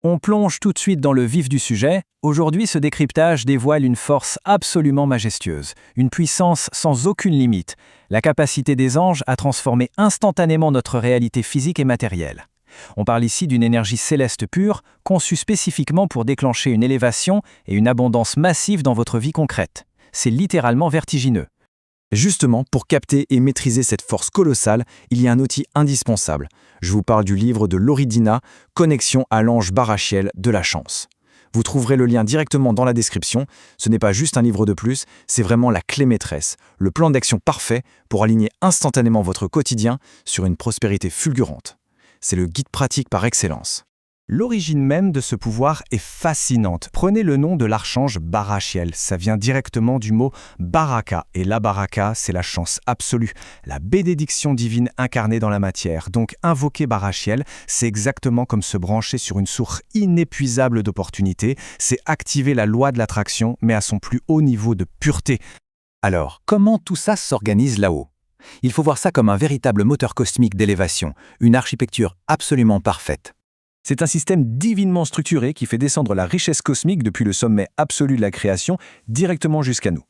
On plonge tout de suite dans le vif du sujet. Aujourd'hui, ce décryptage dévoile une force absolument majestueuse, une puissance sans aucune limite, la capacité des anges à transformer instantanément notre réalité physique et matérielle. On parle ici d'une énergie céleste pure, conçue spécifiquement pour déclencher une élévation et une abondance massive dans votre vie concrète. C'est littéralement vertigineux. Justement, pour capter et maîtriser cette force colossale, il y a un outil indispensable. Je vous parle du livre de Laurie Dina, Connexion à l'ange Barachiel de la chance. Vous trouverez le lien directement dans la description. Ce n'est pas juste un livre de plus, c'est vraiment la clé maîtresse, le plan d'action parfait pour aligner instantanément votre quotidien sur une prospérité fulgurante. C'est le guide pratique par excellence. L'origine même de ce pouvoir est fascinante. Prenez le nom de l'archange Barachiel. Ça vient directement du mot baraka. Et la baraka, c'est la chance absolue, la bénédiction divine incarnée dans la matière. Donc invoquer Barachiel, c'est exactement comme se brancher sur une source inépuisable d'opportunités. C'est activer la loi de l'attraction, mais à son plus haut niveau de pureté. Alors, comment tout ça s'organise là-haut ? Il faut voir ça comme un véritable moteur cosmique d'élévation, une architecture absolument parfaite. C'est un système divinement structuré qui fait descendre la richesse cosmique depuis le sommet absolu de la création directement jusqu'à nous.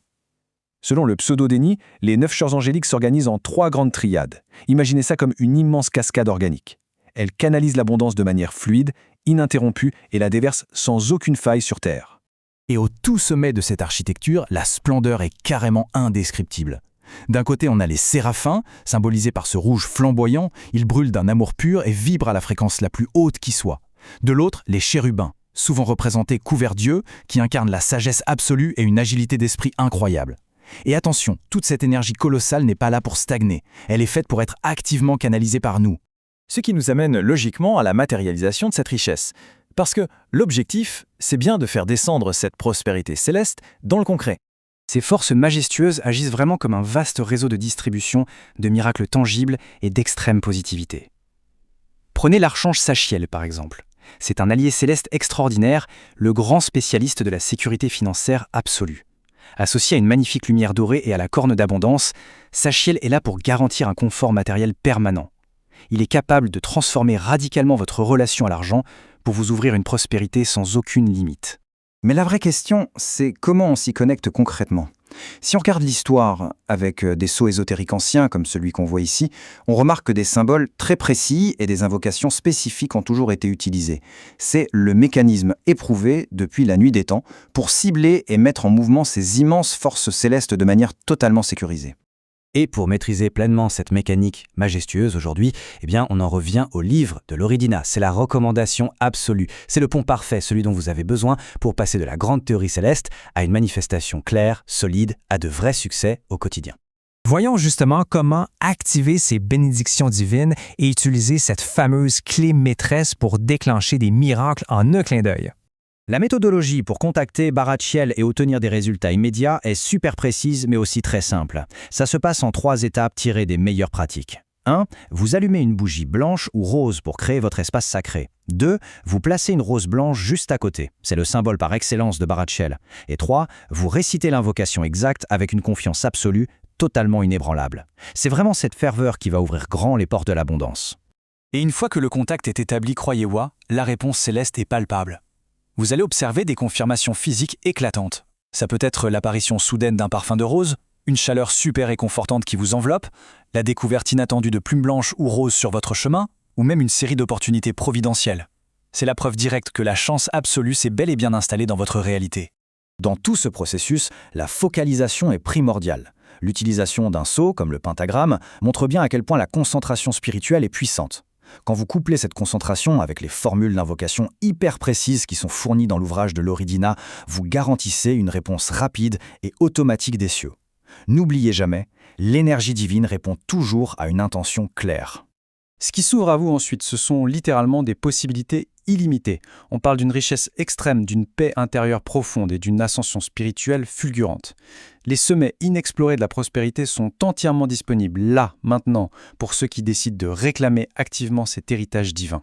Selon le pseudo-déni, les 9 chœurs angéliques s'organisent en 3 grandes triades. Imaginez ça comme une immense cascade organique. Elle canalise l'abondance de manière fluide, ininterrompue et la déverse sans aucune faille sur Terre. Et au tout sommet de cette architecture, la splendeur est carrément indescriptible. D'un côté, on a les séraphins, symbolisés par ce rouge flamboyant, ils brûlent d'un amour pur et vibrent à la fréquence la plus haute qui soit. De l'autre, les chérubins, souvent représentés couverts d'yeux, qui incarnent la sagesse absolue et une agilité d'esprit incroyable. Et attention, toute cette énergie colossale n'est pas là pour stagner, elle est faite pour être activement canalisée par nous. Ce qui nous amène logiquement à la matérialisation de cette richesse. Parce que l'objectif, c'est bien de faire descendre cette prospérité céleste dans le concret. Ces forces majestueuses agissent vraiment comme un vaste réseau de distribution, de miracles tangibles et d'extrême positivité. Prenez l'archange Sachiel par exemple. C'est un allié céleste extraordinaire, le grand spécialiste de la sécurité financière absolue. Associé à une magnifique lumière dorée et à la corne d'abondance, Sachiel est là pour garantir un confort matériel permanent. Il est capable de transformer radicalement votre relation à l'argent pour vous ouvrir une prospérité sans aucune limite. Mais la vraie question, c'est comment on s'y connecte concrètement. Si on regarde l'histoire avec des sceaux ésotériques anciens comme celui qu'on voit ici, on remarque que des symboles très précis et des invocations spécifiques ont toujours été utilisés. C'est le mécanisme éprouvé depuis la nuit des temps pour cibler et mettre en mouvement ces immenses forces célestes de manière totalement sécurisée. Et pour maîtriser pleinement cette mécanique majestueuse aujourd'hui, on en revient au livre de Laurie Dina. C'est la recommandation absolue. C'est le pont parfait, celui dont vous avez besoin pour passer de la grande théorie céleste à une manifestation claire, solide, à de vrais succès au quotidien. Voyons justement comment activer ces bénédictions divines et utiliser cette fameuse clé maîtresse pour déclencher des miracles en un clin d'œil. La méthodologie pour contacter Barachiel et obtenir des résultats immédiats est super précise mais aussi très simple. Ça se passe en 3 étapes tirées des meilleures pratiques. 1. Vous allumez une bougie blanche ou rose pour créer votre espace sacré. 2. Vous placez une rose blanche juste à côté. C'est le symbole par excellence de Barachiel. Et 3. Vous récitez l'invocation exacte avec une confiance absolue, totalement inébranlable. C'est vraiment cette ferveur qui va ouvrir grand les portes de l'abondance. Et une fois que le contact est établi, croyez-moi, la réponse céleste est palpable. Vous allez observer des confirmations physiques éclatantes. Ça peut être l'apparition soudaine d'un parfum de rose, une chaleur super réconfortante qui vous enveloppe, la découverte inattendue de plumes blanches ou roses sur votre chemin, ou même une série d'opportunités providentielles. C'est la preuve directe que la chance absolue s'est bel et bien installée dans votre réalité. Dans tout ce processus, la focalisation est primordiale. L'utilisation d'un sceau, comme le pentagramme, montre bien à quel point la concentration spirituelle est puissante. Quand vous couplez cette concentration avec les formules d'invocation hyper précises qui sont fournies dans l'ouvrage de Laurie Dina, vous garantissez une réponse rapide et automatique des cieux. N'oubliez jamais, l'énergie divine répond toujours à une intention claire. Ce qui s'ouvre à vous ensuite, ce sont littéralement des possibilités illimitées. On parle d'une richesse extrême, d'une paix intérieure profonde et d'une ascension spirituelle fulgurante. Les sommets inexplorés de la prospérité sont entièrement disponibles là, maintenant, pour ceux qui décident de réclamer activement cet héritage divin.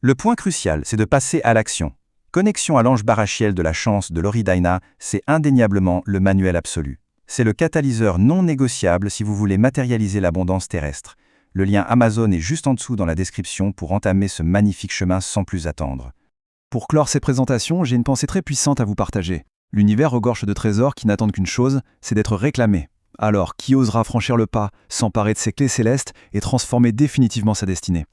Le point crucial, c'est de passer à l'action. Connexion à l'ange Barachiel de la chance de Laurie Dina, c'est indéniablement le manuel absolu. C'est le catalyseur non négociable si vous voulez matérialiser l'abondance terrestre. Le lien Amazon est juste en dessous dans la description pour entamer ce magnifique chemin sans plus attendre. Pour clore cette présentation, j'ai une pensée très puissante à vous partager. L'univers regorge de trésors qui n'attendent qu'une chose, c'est d'être réclamé. Alors, qui osera franchir le pas, s'emparer de ces clés célestes et transformer définitivement sa destinée ?